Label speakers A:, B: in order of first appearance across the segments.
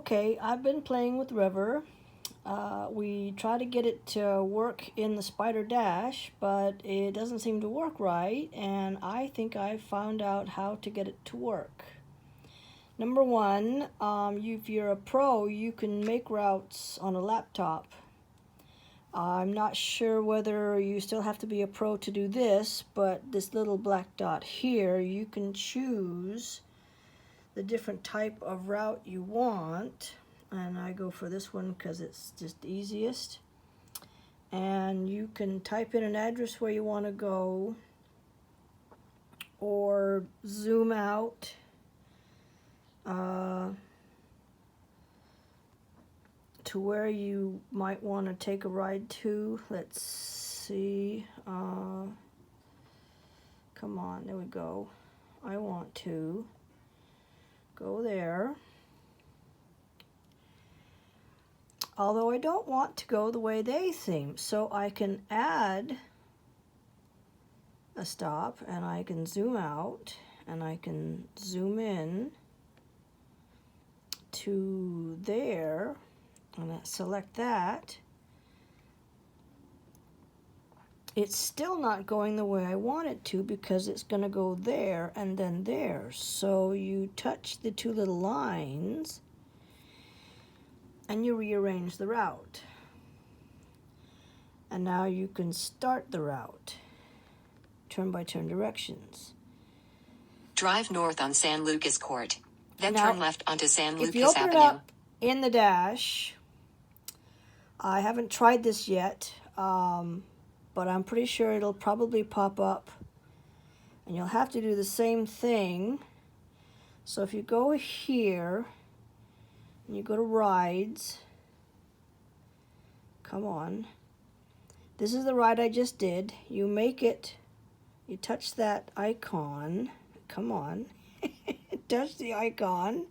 A: Okay, I've been playing with Rever. We try to get it to work in the Spyder Dash, but it doesn't seem to work right, and I think I found out how to get it to work. Number one, if you're a pro, you can make routes on a laptop. I'm not sure whether you still have to be a pro to do this, but this little black dot here, you can choose the different type of route you want, and I go for this one because it's just easiest. And you can type in an address where you want to go, or zoom out to where you might want to take a ride to. Let's see, come on, there we go. I want to go there. Although I don't want to go the way they seem, so I can add a stop, and I can zoom out, and I can zoom in to there, and I select that. It's still not going the way I want it to because it's going to go there and then there. So you touch the two little lines and you rearrange the route. And now you can start the route. Turn-by-turn directions.
B: Drive north on San Lucas Court. Then
A: Now,
B: turn left onto San
A: if you
B: Lucas
A: open it
B: Avenue.
A: up in the dash, I haven't tried this yet, but I'm pretty sure it'll probably pop up. And you'll have to do the same thing. So if you go here, and you go to rides, come on. This is the ride I just did. You make it, you touch that icon, come on. Touch the icon,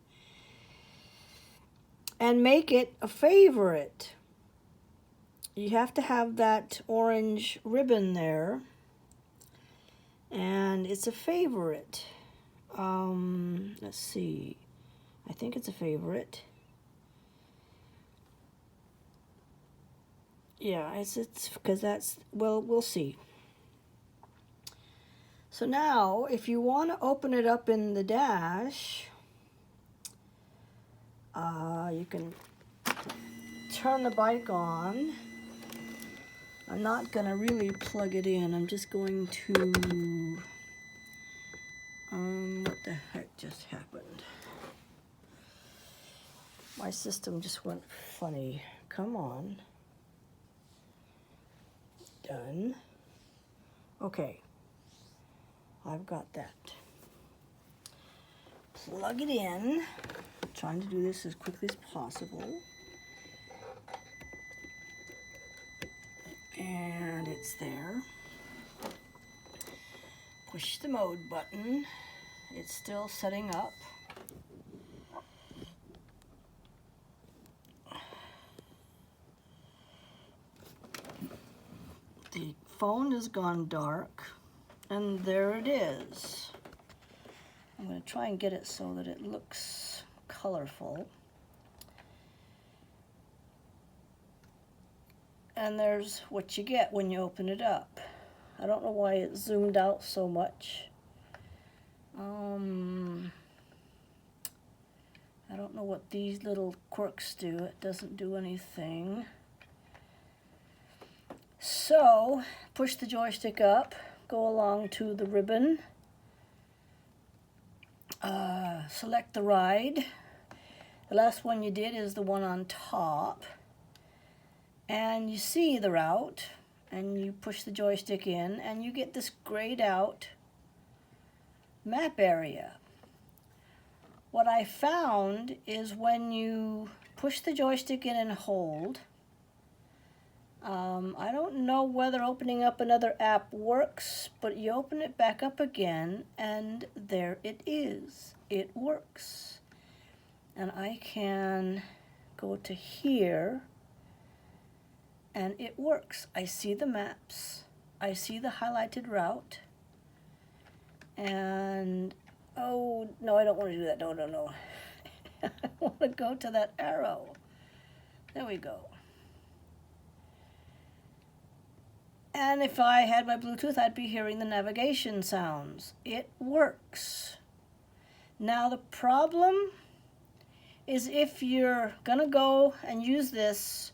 A: and make it a favorite. You have to have that orange ribbon there, and it's a favorite. Let's see, I think it's a favorite. Yeah, it's because that's, well, we'll see. So now, if you want to open it up in the dash, you can turn the bike on. I'm not going to really plug it in. I'm just going to, what the heck just happened? My system just went funny. Come on. Done. Okay. I've got that. Plug it in. I'm trying to do this as quickly as possible. And it's there. Push the mode button. It's still setting up. The phone has gone dark, and there it is. I'm going to try and get it so that it looks colorful. And there's what you get when you open it up. I don't know why it zoomed out so much. I don't know what these little quirks do. It doesn't do anything. So, push the joystick up, go along to the ribbon, select the ride. The last one you did is the one on top. And you see the route, and you push the joystick in, and you get this grayed out map area. What I found is when you push the joystick in and hold, I don't know whether opening up another app works, but you open it back up again, and there it is. It works. And I can go to here, and it works. I see the maps. I see the highlighted route. And, oh, no, I don't want to do that. No. I don't want want to go to that arrow. There we go. And if I had my Bluetooth, I'd be hearing the navigation sounds. It works. Now the problem is if you're gonna go and use this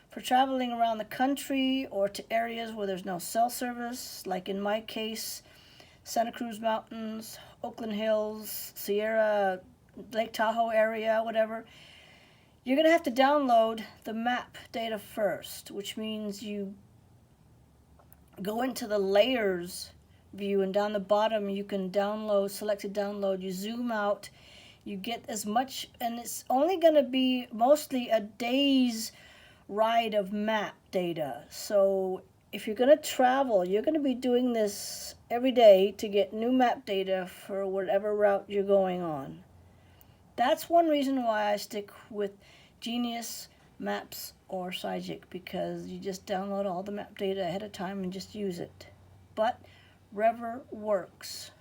A: for traveling around the country or to areas where there's no cell service, like in my case, Santa Cruz Mountains, Oakland Hills, Sierra, Lake Tahoe area, whatever, you're gonna have to download the map data first, which means you go into the layers view, and down the bottom you can download, select to download, you zoom out, you get as much, and it's only going to be mostly a day's ride of map data. So if you're going to travel, you're going to be doing this every day to get new map data for whatever route you're going on. That's one reason why I stick with Genius, Maps, or Cygic, because you just download all the map data ahead of time and just use it. But Rever works.